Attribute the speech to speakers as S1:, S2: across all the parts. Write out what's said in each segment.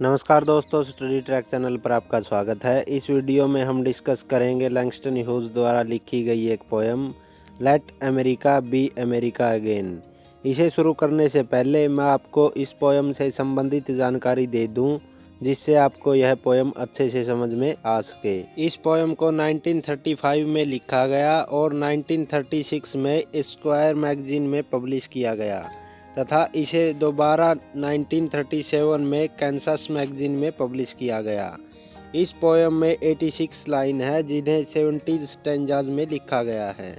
S1: नमस्कार दोस्तों, study track channel पर आपका स्वागत है। इस वीडियो में हम डिस्कस करेंगे लैंगस्टन ह्यूज द्वारा लिखी गई एक poem let America be America again. इसे शुरू करने से पहले मैं आपको इस पोएम से संबंधित जानकारी दे दूं, जिससे आपको यह पोएम अच्छे से समझ में आ सके। इस पोएम को 1935 में लिखा गया और 1936 में स्क्वायर मैगजीन में पब्लिश किया गया तथा इसे दोबारा 1937 में कैंसस मैगजीन में पब्लिश किया गया। इस पोएम में 86 लाइन है, जिन्हें 70 स्टैंजाज में लिखा गया है।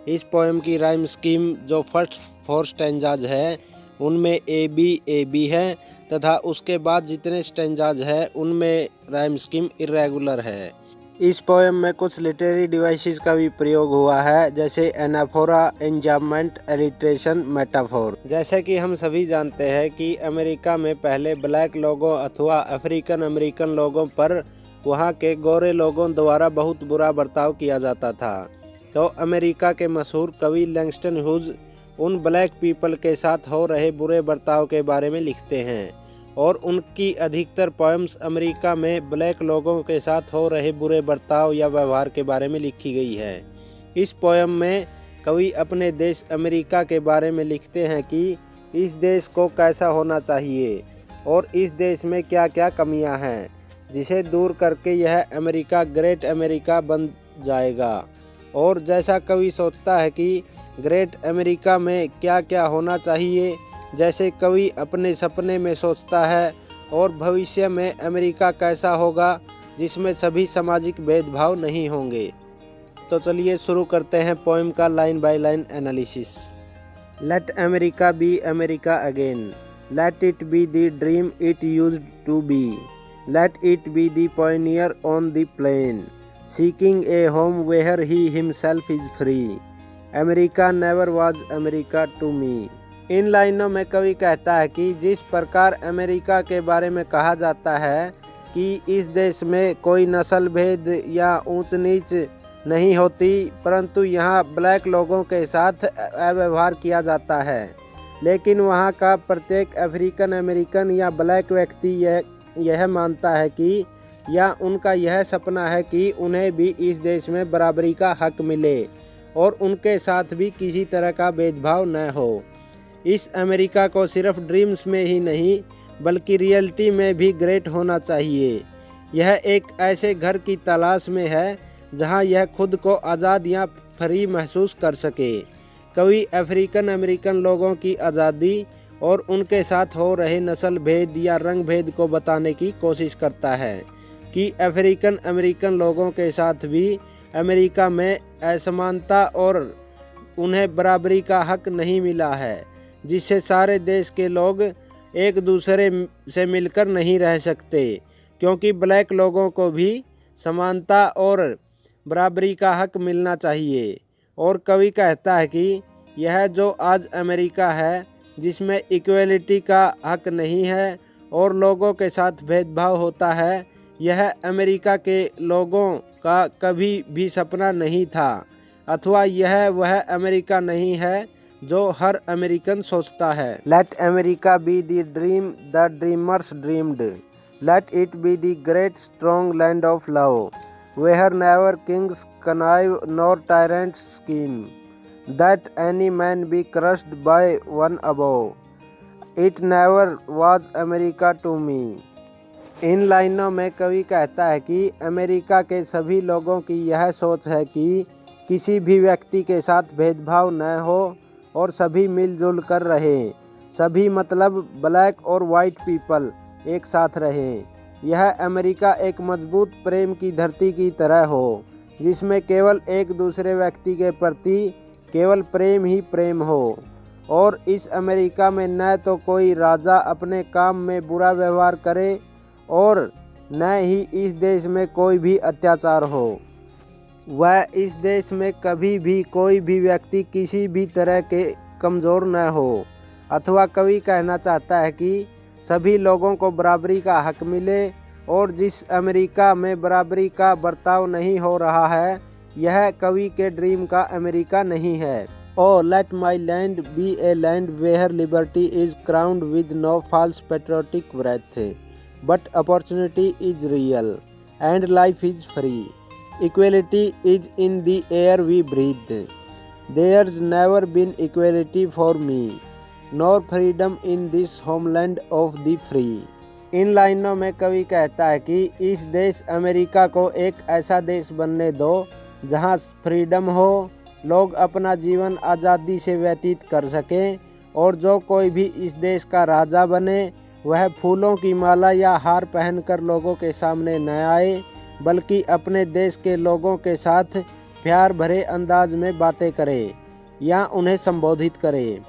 S1: इस पोएम की राइम स्कीम जो फर्स्ट 4 स्टैंजाज है उनमें ए बी है तथा उसके बाद जितने स्टैंजाज है उनमें राइम स्कीम इरेगुलर है। इस पोएम में कुछ लिटरेरी डिवाइसेस का भी प्रयोग हुआ है, जैसे एनाफोरा, एंजाममेंट, एलिट्रेशन, मेटाफोर। जैसे कि हम सभी जानते हैं कि अमेरिका में पहले ब्लैक लोगों अथवा अफ्रीकन अमेरिकन लोगों पर वहाँ के गोरे लोगों द्वारा बहुत बुरा बर्ताव किया जाता था। तो अमेरिका के मशहूर कवि लैंगस्टन ह्यूज उन ब्लैक पीपल के साथ हो रहे बुरे बर्ताव के बारे में लिखते हैं और उनकी अधिकतर पोएम्स अमेरिका में ब्लैक लोगों के साथ हो रहे बुरे बर्ताव या व्यवहार के बारे में लिखी गई है। इस पोएम में कवि अपने देश अमेरिका के बारे में लिखते हैं कि इस देश को कैसा होना चाहिए और इस देश में क्या क्या कमियां हैं, जिसे दूर करके यह अमेरिका ग्रेट अमेरिका बन जाएगा। और जैसा कवि सोचता है कि ग्रेट अमेरिका में क्या क्या होना चाहिए, जैसे कवि अपने सपने में सोचता है और भविष्य में अमेरिका कैसा होगा जिसमें सभी सामाजिक भेदभाव नहीं होंगे। तो चलिए शुरू करते हैं पोएम का line by line analysis. Let America be America again, let it be the dream it used to be, let it be the pioneer on the plain, seeking a home where he himself is free, America never was America to me. इन लाइनों में कवि कहता है कि जिस प्रकार America के बारे में कहा जाता है कि इस देश में कोई नस्ल भेद या ऊंच नीच नहीं होती, परंतु यहाँ ब्लैक लोगों के साथ अव्यवहार किया जाता है, लेकिन वहाँ का प्रत्येक अफ्रीकन अमेरिकन या ब्लैक व्यक्ति यह मानता है कि या उनका यह सपना है कि उन्हें भी इस देश में बराबरी का हक मिले और उनके साथ भी किसी तरह का भेदभाव न हो। इस अमेरिका को सिर्फ ड्रीम्स में ही नहीं बल्कि रियलिटी में भी ग्रेट होना चाहिए। यह एक ऐसे घर की तलाश में है जहां यह खुद को आज़ाद या फ्री महसूस कर सके। कवि अफ्रीकन अमेरिकन लोगों की आज़ादी और उनके साथ हो रहे नस्ल भेद या रंग भेद को बताने की कोशिश करता है कि अफ्रीकन अमेरिकन लोगों के साथ भी अमेरिका में असमानता और उन्हें बराबरी का हक नहीं मिला है, जिससे सारे देश के लोग एक दूसरे से मिलकर नहीं रह सकते, क्योंकि ब्लैक लोगों को भी समानता और बराबरी का हक मिलना चाहिए। और कवि कहता है कि यह जो आज अमेरिका है, जिसमें इक्वलिटी का हक नहीं है और लोगों के साथ भेदभाव होता है, यह अमेरिका के लोगों का कभी भी सपना नहीं था, अथवा यह वह अमेरिका नहीं है जो हर अमेरिकन सोचता है। Let America be the dream the dreamers dreamed, let it be the great strong land of love, where never kings connive nor tyrants scheme, that any man be crushed by one above, it never was America to me. इन लाइनों में कवि कहता है कि America के सभी लोगों की यह सोच है कि किसी भी व्यक्ति के साथ भेदभाव न हो और सभी मिलजुल कर रहें। सभी मतलब ब्लैक और वाइट पीपल एक साथ रहें। यह अमेरिका एक मजबूत प्रेम की धरती की तरह हो, जिसमें केवल एक दूसरे व्यक्ति के प्रति केवल प्रेम ही प्रेम हो। और इस अमेरिका में न तो कोई राजा अपने काम में बुरा व्यवहार करे और न ही इस देश में कोई भी अत्याचार हो। वह इस देश में कभी भी कोई भी व्यक्ति किसी भी तरह के कमज़ोर न हो। अथवा कवि कहना चाहता है कि सभी लोगों को बराबरी का हक मिले और जिस अमेरिका में बराबरी का बर्ताव नहीं हो रहा है, यह कवि के ड्रीम का अमेरिका नहीं है। O let my land be a land where liberty is crowned with no false patriotic wreath, but opportunity is real and life is free. Equality is in the air we breathe. There's never been equality for me, nor freedom in this homeland of the free. इन लाइनों में कवि कहता है कि इस देश America को एक ऐसा देश बनने दो जहां फ्रीडम हो, लोग अपना जीवन आज़ादी से व्यतीत कर सकें और जो कोई भी इस देश का राजा बने वह फूलों की माला या हार पहनकर लोगों के सामने न आए, बल्कि अपने देश के लोगों के साथ प्यार भरे अंदाज में बातें करे या उन्हें संबोधित करे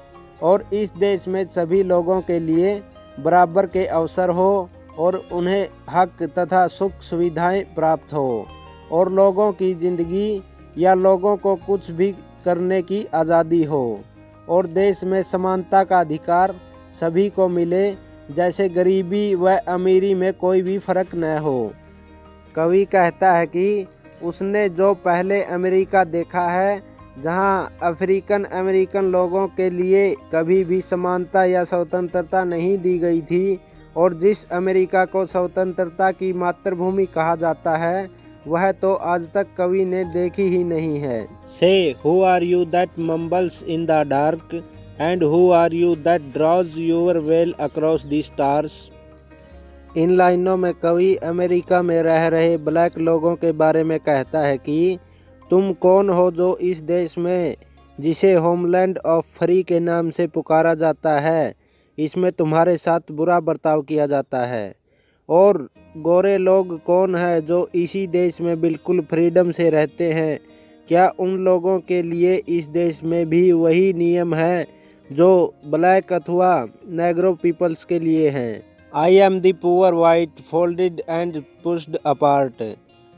S1: और इस देश में सभी लोगों के लिए बराबर के अवसर हो और उन्हें हक तथा सुख सुविधाएं प्राप्त हो और लोगों की ज़िंदगी या लोगों को कुछ भी करने की आज़ादी हो और देश में समानता का अधिकार सभी को मिले, जैसे गरीबी व अमीरी में कोई भी फर्क न हो। कवि कहता है कि उसने जो पहले अमेरिका देखा है जहां अफ्रीकन अमेरिकन लोगों के लिए कभी भी समानता या स्वतंत्रता नहीं दी गई थी और जिस अमेरिका को स्वतंत्रता की मातृभूमि कहा जाता है वह तो आज तक कवि ने देखी ही नहीं है। Say who are you that mumbles in the dark and who are you that draws your veil across the stars. इन लाइनों में कवि अमेरिका में रह रहे ब्लैक लोगों के बारे में कहता है कि तुम कौन हो जो इस देश में जिसे होमलैंड ऑफ फ्री के नाम से पुकारा जाता है, इसमें तुम्हारे साथ बुरा बर्ताव किया जाता है, और गोरे लोग कौन है जो इसी देश में बिल्कुल फ्रीडम से रहते हैं। क्या उन लोगों के लिए इस देश में भी वही नियम है जो ब्लैक अथवा नेग्रो पीपल्स के लिए हैं। आई am the poor white folded and pushed apart.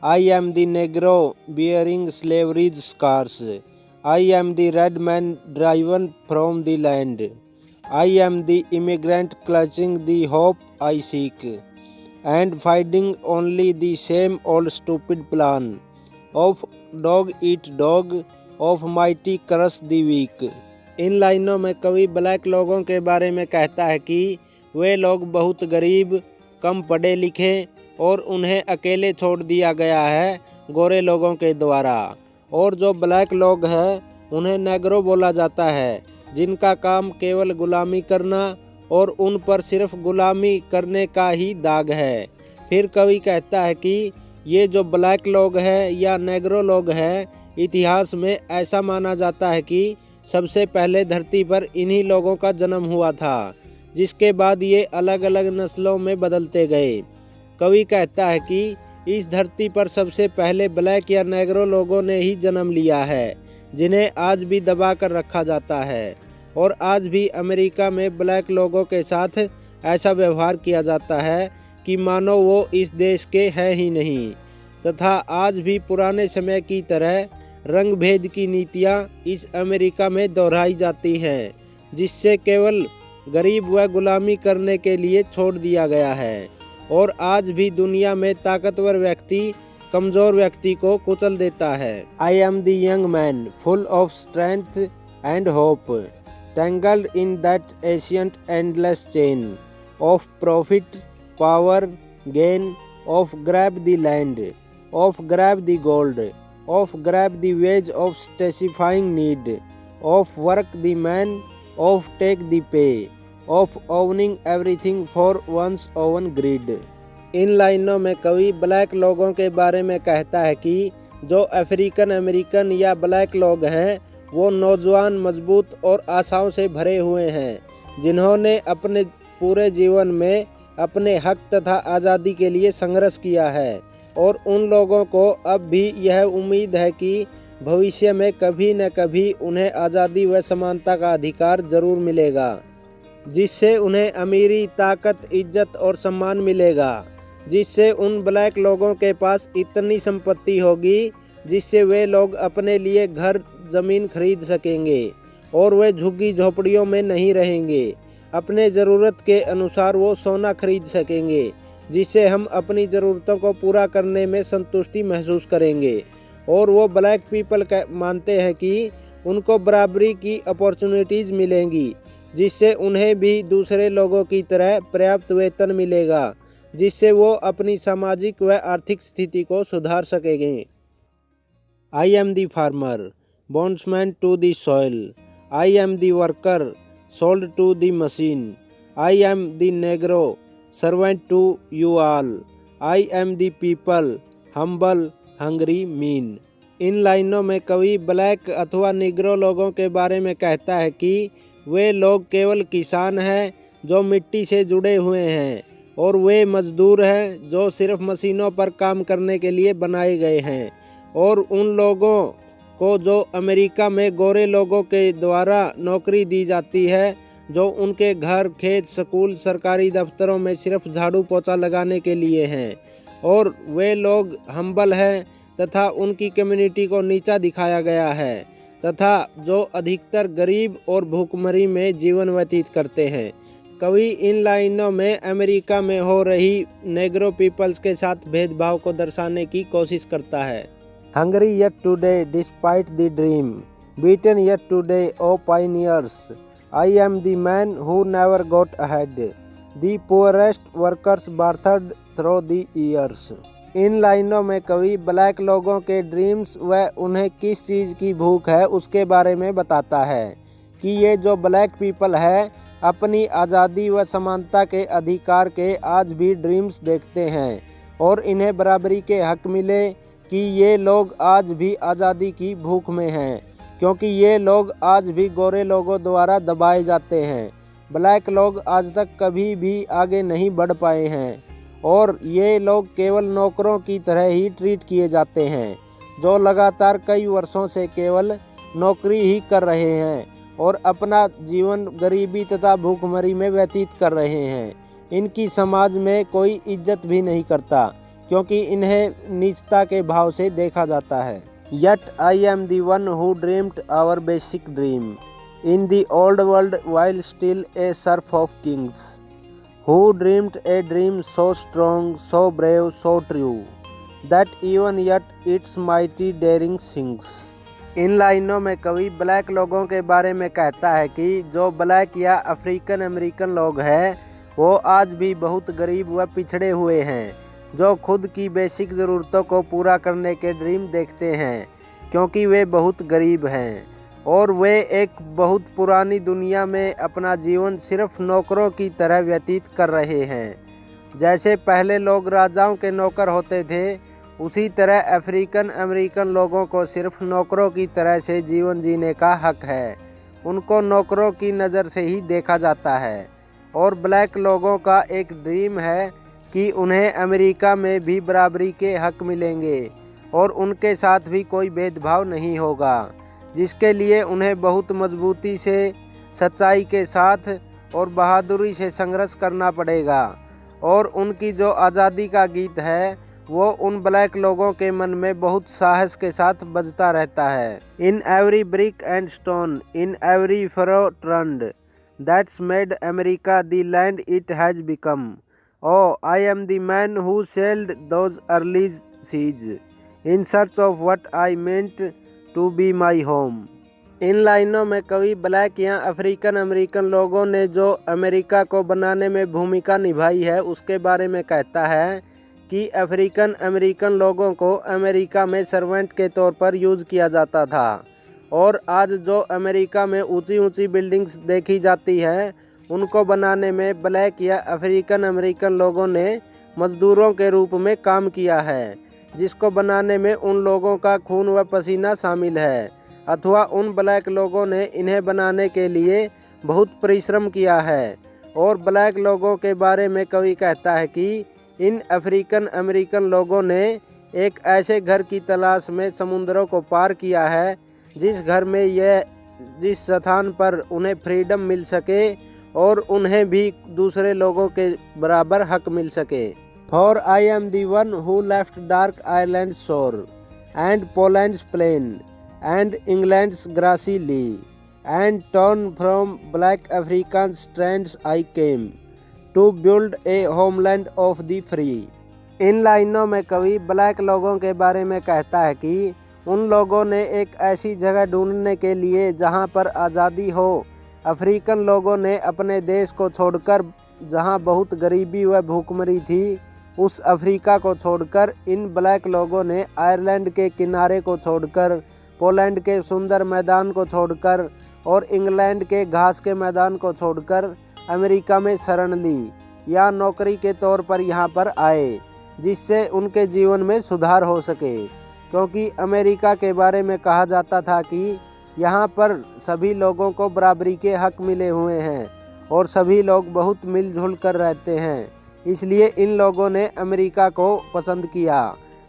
S1: I am the Negro bearing slavery's scars. I am the red man driven from the land. I am the immigrant clutching the hope I seek, and finding only the same old stupid plan of dog eat dog, of mighty crush the weak. इन लाइनों में कवि black लोगों के बारे में कहता है कि वे लोग बहुत गरीब, कम पढ़े लिखे और उन्हें अकेले छोड़ दिया गया है गोरे लोगों के द्वारा, और जो ब्लैक लोग हैं उन्हें नेग्रो बोला जाता है, जिनका काम केवल गुलामी करना और उन पर सिर्फ गुलामी करने का ही दाग है। फिर कवि कहता है कि ये जो ब्लैक लोग हैं या नेग्रो लोग हैं, इतिहास में ऐसा माना जाता है कि सबसे पहले धरती पर इन्हीं लोगों का जन्म हुआ था, जिसके बाद ये अलग अलग नस्लों में बदलते गए। कवि कहता है कि इस धरती पर सबसे पहले ब्लैक या नेग्रो लोगों ने ही जन्म लिया है, जिन्हें आज भी दबा कर रखा जाता है, और आज भी अमेरिका में ब्लैक लोगों के साथ ऐसा व्यवहार किया जाता है कि मानो वो इस देश के हैं ही नहीं, तथा आज भी पुराने समय की तरह रंग भेद की नीतियाँ इस अमेरिका में दोहराई जाती हैं, जिससे केवल गरीब व गुलामी करने के लिए छोड़ दिया गया है, और आज भी दुनिया में ताकतवर व्यक्ति कमज़ोर व्यक्ति को कुचल देता है। I am the young man full of strength and hope, tangled in that ancient endless chain of profit power gain, of grab the land, of grab the gold, of grab the ways of specifying need, of work the man, of take the pay, of owning everything for one's own greed. इन लाइनों में कवि black लोगों के बारे में कहता है कि जो अफ्रीकन अमेरिकन या ब्लैक लोग हैं वो नौजवान, मजबूत और आशाओं से भरे हुए हैं, जिन्होंने अपने पूरे जीवन में अपने हक तथा आज़ादी के लिए संघर्ष किया है, और उन लोगों को अब भी यह उम्मीद है कि भविष्य में कभी न कभी उन्हें आज़ादी व समानता का अधिकार जरूर मिलेगा, जिससे उन्हें अमीरी, ताकत, इज्जत और सम्मान मिलेगा, जिससे उन ब्लैक लोगों के पास इतनी संपत्ति होगी जिससे वे लोग अपने लिए घर ज़मीन खरीद सकेंगे और वे झुग्गी झोपड़ियों में नहीं रहेंगे। अपने ज़रूरत के अनुसार वो सोना खरीद सकेंगे, जिससे हम अपनी ज़रूरतों को पूरा करने में संतुष्टि महसूस करेंगे। और वो ब्लैक पीपल मानते हैं कि उनको बराबरी की अपॉर्चुनिटीज़ मिलेंगी, जिससे उन्हें भी दूसरे लोगों की तरह पर्याप्त वेतन मिलेगा, जिससे वो अपनी सामाजिक व आर्थिक स्थिति को सुधार सकेंगे। I am the farmer, bondsman to the soil. I am the worker, sold to the machine. I am the Negro, servant to you all. I am the people, humble, hungry, mean. इन लाइनों में कवि black अथवा Negro लोगों के बारे में कहता है कि वे लोग केवल किसान हैं जो मिट्टी से जुड़े हुए हैं, और वे मजदूर हैं जो सिर्फ मशीनों पर काम करने के लिए बनाए गए हैं। और उन लोगों को जो अमेरिका में गोरे लोगों के द्वारा नौकरी दी जाती है, जो उनके घर, खेत, स्कूल, सरकारी दफ्तरों में सिर्फ झाड़ू पोछा लगाने के लिए हैं। और वे लोग हम्बल हैं तथा उनकी कम्युनिटी को नीचा दिखाया गया है, तथा जो अधिकतर गरीब और भूखमरी में जीवन व्यतीत करते हैं। कवि इन लाइनों में अमेरिका में हो रही नेग्रो पीपल्स के साथ भेदभाव को दर्शाने की कोशिश करता है। Hungry yet today despite the dream, beaten yet today O pioneers. I am the man who never got ahead, the poorest workers bartered through the years. इन लाइनों में कवि ब्लैक लोगों के ड्रीम्स व उन्हें किस चीज़ की भूख है उसके बारे में बताता है कि ये जो ब्लैक पीपल है अपनी आज़ादी व समानता के अधिकार के आज भी ड्रीम्स देखते हैं, और इन्हें बराबरी के हक मिले कि ये लोग आज भी आज़ादी की भूख में हैं, क्योंकि ये लोग आज भी गोरे लोगों द्वारा दबाए जाते हैं। ब्लैक लोग आज तक कभी भी आगे नहीं बढ़ पाए हैं, और ये लोग केवल नौकरों की तरह ही ट्रीट किए जाते हैं, जो लगातार कई वर्षों से केवल नौकरी ही कर रहे हैं और अपना जीवन गरीबी तथा भूखमरी में व्यतीत कर रहे हैं। इनकी समाज में कोई इज्जत भी नहीं करता, क्योंकि इन्हें नीचता के भाव से देखा जाता है। Yet I am the one who dreamed our basic dream in the old world while still a serf of kings, who dreamed a dream so strong, so brave, so true, that even yet its mighty daring sings। इन लाइनों में कवि black लोगों के बारे में कहता है कि जो ब्लैक या अफ्रीकन अमेरिकन लोग हैं वो आज भी बहुत गरीब व पिछड़े हुए हैं, जो खुद की बेसिक ज़रूरतों को पूरा करने के ड्रीम देखते हैं, क्योंकि वे बहुत गरीब हैं और वे एक बहुत पुरानी दुनिया में अपना जीवन सिर्फ नौकरों की तरह व्यतीत कर रहे हैं। जैसे पहले लोग राजाओं के नौकर होते थे, उसी तरह अफ्रीकन अमेरिकन लोगों को सिर्फ नौकरों की तरह से जीवन जीने का हक है। उनको नौकरों की नज़र से ही देखा जाता है, और ब्लैक लोगों का एक ड्रीम है कि उन्हें अमेरिका में भी बराबरी के हक मिलेंगे और उनके साथ भी कोई भेदभाव नहीं होगा, जिसके लिए उन्हें बहुत मजबूती से, सच्चाई के साथ और बहादुरी से संघर्ष करना पड़ेगा। और उनकी जो आज़ादी का गीत है वो उन ब्लैक लोगों के मन में बहुत साहस के साथ बजता रहता है। In every brick and stone, in every furrow turned, that's made America the land it has become. Oh, I am the man who sailed those early seas in search of what I meant to be my home। इन लाइनों में कवि black या African American लोगों ने जो America को बनाने में भूमिका निभाई है उसके बारे में कहता है कि अफ्रीकन अमेरिकन लोगों को अमेरिका में सर्वेंट के तौर पर यूज़ किया जाता था, और आज जो अमेरिका में ऊंची ऊंची बिल्डिंग्स देखी जाती है उनको बनाने में ब्लैक या अफ्रीकन अमेरिकन लोगों ने मज़दूरों के रूप में काम किया है, जिसको बनाने में उन लोगों का खून व पसीना शामिल है, अथवा उन ब्लैक लोगों ने इन्हें बनाने के लिए बहुत परिश्रम किया है। और ब्लैक लोगों के बारे में कवि कहता है कि इन अफ्रीकन अमेरिकन लोगों ने एक ऐसे घर की तलाश में समुद्रों को पार किया है जिस घर में जिस स्थान पर उन्हें फ्रीडम मिल सके और उन्हें भी दूसरे लोगों के बराबर हक मिल सके। For I am the one who left dark Ireland shore and Poland's plain and England's grassy lea and torn from black African strands I came to build a homeland of the free. इन लाइनों में कवि black लोगों के बारे में कहता है कि उन लोगों ने एक ऐसी जगह ढूंढने के लिए जहां पर आज़ादी हो, अफ्रीकन लोगों ने अपने देश को छोड़कर जहां बहुत गरीबी व भूखमरी थी, उस अफ्रीका को छोड़कर इन ब्लैक लोगों ने आयरलैंड के किनारे को छोड़कर, पोलैंड के सुंदर मैदान को छोड़कर और इंग्लैंड के घास के मैदान को छोड़कर अमेरिका में शरण ली या नौकरी के तौर पर यहाँ पर आए, जिससे उनके जीवन में सुधार हो सके। क्योंकि अमेरिका के बारे में कहा जाता था कि यहाँ पर सभी लोगों को बराबरी के हक मिले हुए हैं और सभी लोग बहुत मिलजुल कर रहते हैं। इसलिए इन लोगों ने अमेरिका को पसंद किया,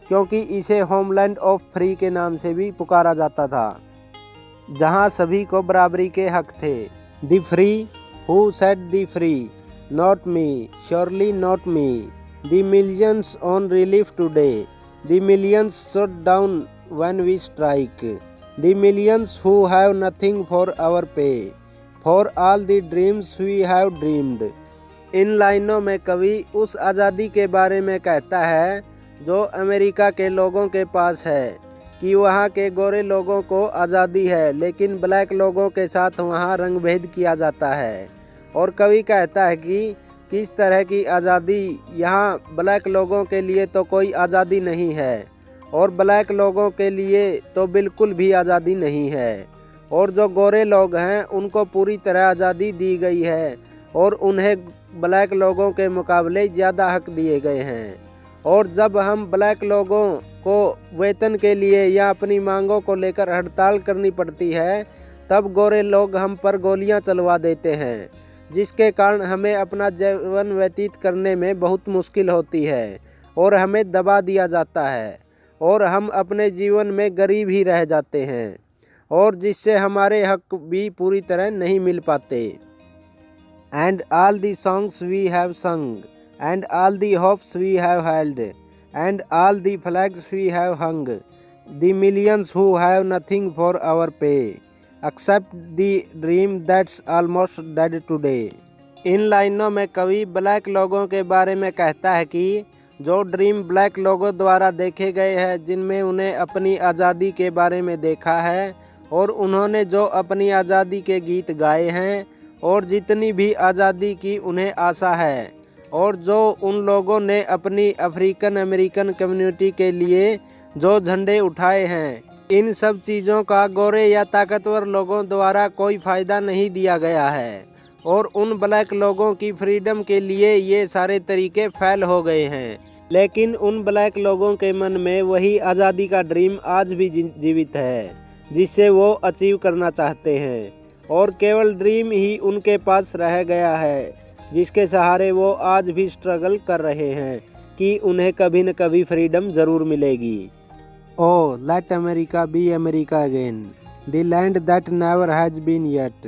S1: क्योंकि इसे होमलैंड ऑफ फ्री के नाम से भी पुकारा जाता था, जहाँ सभी को बराबरी के हक थे। The free, who said the free, not me, surely not me, the millions on relief today, the millions shut down when we strike, the millions who have nothing for our pay, for all the dreams we have dreamed। इन लाइनों में कवि उस आज़ादी के बारे में कहता है जो अमेरिका के लोगों के पास है, कि वहाँ के गोरे लोगों को आज़ादी है, लेकिन ब्लैक लोगों के साथ वहाँ रंगभेद किया जाता है। और कवि कहता है कि किस तरह की आज़ादी, यहाँ ब्लैक लोगों के लिए तो कोई आज़ादी नहीं है और ब्लैक लोगों के लिए तो बिल्कुल भी आज़ादी नहीं है, और जो गोरे लोग हैं उनको पूरी तरह आज़ादी दी गई है और उन्हें ब्लैक लोगों के मुकाबले ज़्यादा हक दिए गए हैं। और जब हम ब्लैक लोगों को वेतन के लिए या अपनी मांगों को लेकर हड़ताल करनी पड़ती है, तब गोरे लोग हम पर गोलियां चलवा देते हैं, जिसके कारण हमें अपना जीवन व्यतीत करने में बहुत मुश्किल होती है और हमें दबा दिया जाता है और हम अपने जीवन में गरीब ही रह जाते हैं, और जिससे हमारे हक भी पूरी तरह नहीं मिल पाते। And all the songs we have sung, and all the hopes we have held, and all the flags we have hung, the millions who have nothing for our pay, except the dream that's almost dead today. इन लाइनों में कवि black लोगों के बारे में कहता है कि जो ड्रीम ब्लैक लोगों द्वारा देखे गए हैं, जिनमें उन्हें अपनी आज़ादी के बारे में देखा है और उन्होंने जो अपनी आज़ादी के गीत गाए हैं और जितनी भी आज़ादी की उन्हें आशा है, और जो उन लोगों ने अपनी अफ्रीकन अमेरिकन कम्युनिटी के लिए जो झंडे उठाए हैं, इन सब चीज़ों का गोरे या ताकतवर लोगों द्वारा कोई फ़ायदा नहीं दिया गया है और उन ब्लैक लोगों की फ्रीडम के लिए ये सारे तरीके फेल हो गए हैं। लेकिन उन ब्लैक लोगों के मन में वही आज़ादी का ड्रीम आज भी जीवित है, जिससे वो अचीव करना चाहते हैं, और केवल ड्रीम ही उनके पास रह गया है, जिसके सहारे वो आज भी स्ट्रगल कर रहे हैं कि उन्हें कभी न कभी फ्रीडम ज़रूर मिलेगी। Oh, let America be America again, the land that never has been yet,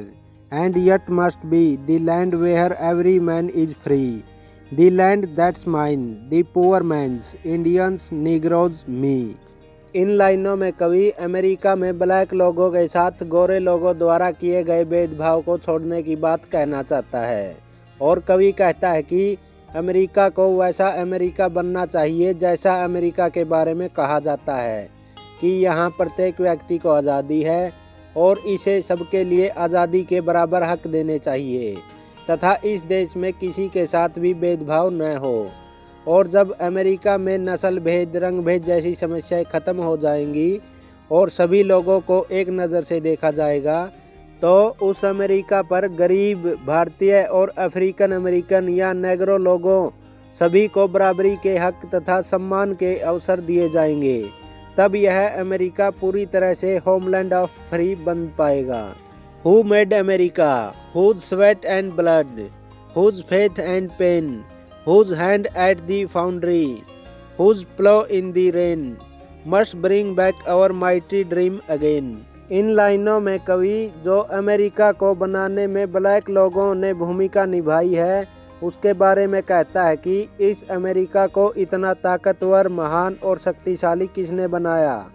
S1: and yet must be, the land where every man is free, the land that's mine, the poor man's, Indians, Negroes, me। इन लाइनों में कवि America में black लोगों के साथ गोरे लोगों द्वारा किए गए भेदभाव को छोड़ने की बात कहना चाहता है, और कवि कहता है कि अमेरिका को वैसा अमेरिका बनना चाहिए जैसा अमेरिका के बारे में कहा जाता है कि यहाँ प्रत्येक व्यक्ति को आज़ादी है और इसे सबके लिए आज़ादी के बराबर हक देने चाहिए तथा इस देश में किसी के साथ भी भेदभाव न हो। और जब अमेरिका में नस्ल भेद, रंग भेद जैसी समस्याएं ख़त्म हो जाएंगी और सभी लोगों को एक नज़र से देखा जाएगा, तो उस अमेरिका पर गरीब भारतीय और अफ्रीकन अमेरिकन या नेग्रो लोगों सभी को बराबरी के हक तथा सम्मान के अवसर दिए जाएंगे। तब यह अमेरिका पूरी तरह से होमलैंड ऑफ फ्री बन पाएगा। Who made America, whose sweat and blood, whose faith and pain, whose hand at the foundry, whose plough in the rain, must bring back our mighty dream again. इन लाइनों में कवि जो America को बनाने में ब्लैक लोगों ने भूमिका निभाई है उसके बारे में कहता है कि इस अमेरिका को इतना ताकतवर, महान और शक्तिशाली किसने बनाया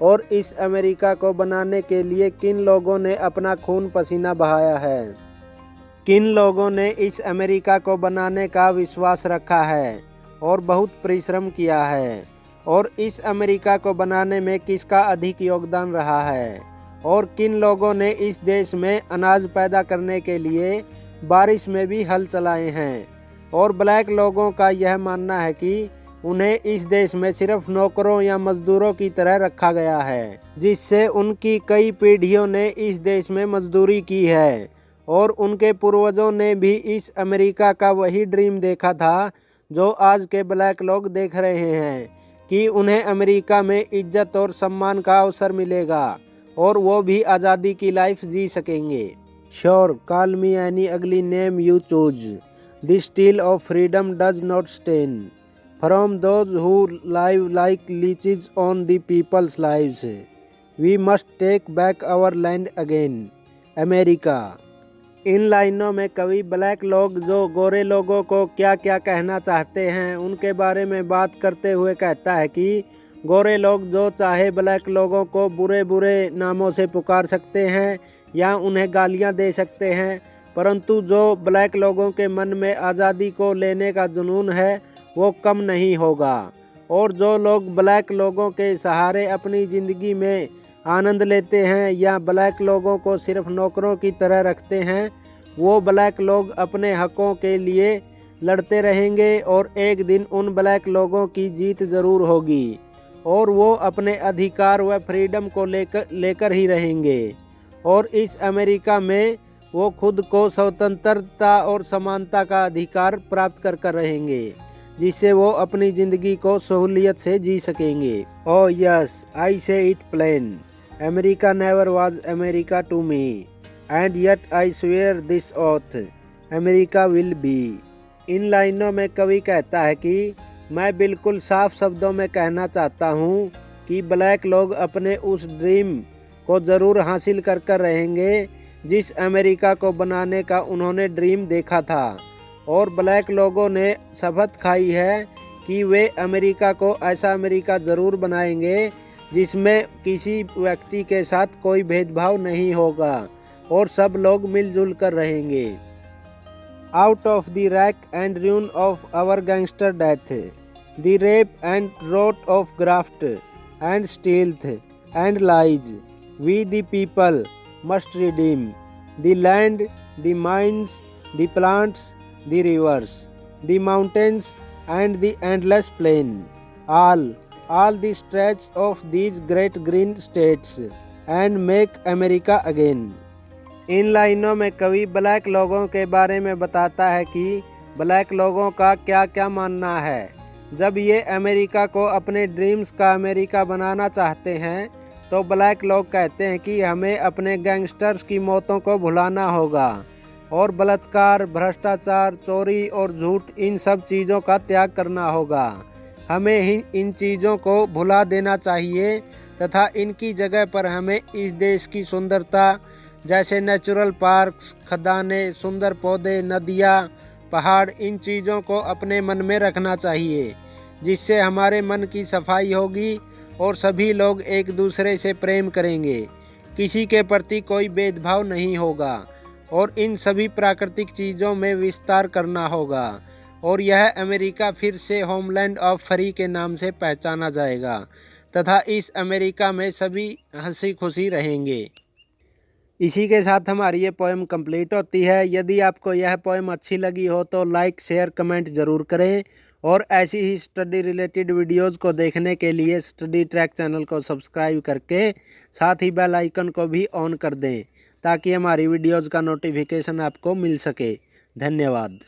S1: और इस अमेरिका को बनाने के लिए किन लोगों ने अपना खून पसीना बहाया है, किन लोगों ने इस अमेरिका को बनाने का विश्वास रखा है और बहुत परिश्रम किया है, और इस अमेरिका को बनाने में किसका अधिक योगदान रहा है, और किन लोगों ने इस देश में अनाज पैदा करने के लिए बारिश में भी हल चलाए हैं और ब्लैक लोगों का यह मानना है कि उन्हें इस देश में सिर्फ नौकरों या मजदूरों की तरह रखा गया है, जिससे उनकी कई पीढ़ियों ने इस देश में मजदूरी की है और उनके पूर्वजों ने भी इस अमेरिका का वही ड्रीम देखा था जो आज के ब्लैक लोग देख रहे हैं कि उन्हें अमेरिका में इज्जत और सम्मान का अवसर मिलेगा और वो भी आज़ादी की लाइफ जी सकेंगे। Sure, call me any ugly name you choose, the steel of freedom does not stain from those who live like leeches on the people's lives, we must take back our land again, America. इन लाइनों में कवि black लोग जो गोरे लोगों को क्या क्या कहना चाहते हैं उनके बारे में बात करते हुए कहता है कि गोरे लोग जो चाहे ब्लैक लोगों को बुरे बुरे नामों से पुकार सकते हैं या उन्हें गालियां दे सकते हैं, परंतु जो ब्लैक लोगों के मन में आज़ादी को लेने का जुनून है वो कम नहीं होगा। और जो लोग ब्लैक लोगों के सहारे अपनी ज़िंदगी में आनंद लेते हैं या ब्लैक लोगों को सिर्फ नौकरों की तरह रखते हैं, वो ब्लैक लोग अपने हकों के लिए लड़ते रहेंगे और एक दिन उन ब्लैक लोगों की जीत ज़रूर होगी और वो अपने अधिकार व फ्रीडम को लेकर ही रहेंगे और इस अमेरिका में वो खुद को स्वतंत्रता और समानता का अधिकार प्राप्त कर रहेंगे, जिससे वो अपनी ज़िंदगी को सहूलियत से जी सकेंगे। ओह yes, I say it plain, America never was America to me, and yet I swear this oath, America will be। इन लाइनों में कवि कहता है कि मैं बिल्कुल साफ शब्दों में कहना चाहता हूँ कि ब्लैक लोग अपने उस ड्रीम को ज़रूर हासिल कर रहेंगे जिस अमेरिका को बनाने का उन्होंने ड्रीम देखा था, और ब्लैक लोगों ने शपथ खाई है कि वे अमेरिका को ऐसा अमेरिका ज़रूर बनाएंगे जिसमें किसी व्यक्ति के साथ कोई भेदभाव नहीं होगा और सब लोग मिलजुल कर रहेंगे। Out of the rack and ruin of our gangster death, the rape and rot of graft and stealth and lies, we the people must redeem the land, the mines, the plants, the rivers, the mountains and the endless plain, all the stretch of these great green states and make America again। इन लाइनों में कवि black लोगों के बारे में बताता है कि ब्लैक लोगों का क्या क्या मानना है। जब ये अमेरिका को अपने ड्रीम्स का अमेरिका बनाना चाहते हैं तो ब्लैक लोग कहते हैं कि हमें अपने गैंगस्टर्स की मौतों को भुलाना होगा और बलात्कार, भ्रष्टाचार, चोरी और झूठ, इन सब चीज़ों का त्याग करना होगा। हमें ही इन चीज़ों को भुला देना चाहिए तथा इनकी जगह पर हमें इस देश की सुंदरता जैसे नेचुरल पार्क्स, खदानें, सुंदर पौधे, नदियाँ, पहाड़, इन चीज़ों को अपने मन में रखना चाहिए, जिससे हमारे मन की सफाई होगी और सभी लोग एक दूसरे से प्रेम करेंगे, किसी के प्रति कोई भेदभाव नहीं होगा और इन सभी प्राकृतिक चीज़ों में विस्तार करना होगा और यह अमेरिका फिर से होमलैंड ऑफ फ्री के नाम से पहचाना जाएगा तथा इस अमेरिका में सभी हंसी खुशी रहेंगे। इसी के साथ हमारी ये पोएम कंप्लीट होती है। यदि आपको यह पोएम अच्छी लगी हो तो लाइक, शेयर, कमेंट ज़रूर करें और ऐसी ही स्टडी रिलेटेड वीडियोज़ को देखने के लिए स्टडी ट्रैक चैनल को सब्सक्राइब करके साथ ही बेल आइकन को भी ऑन कर दें ताकि हमारी वीडियोज़ का नोटिफिकेशन आपको मिल सके। धन्यवाद।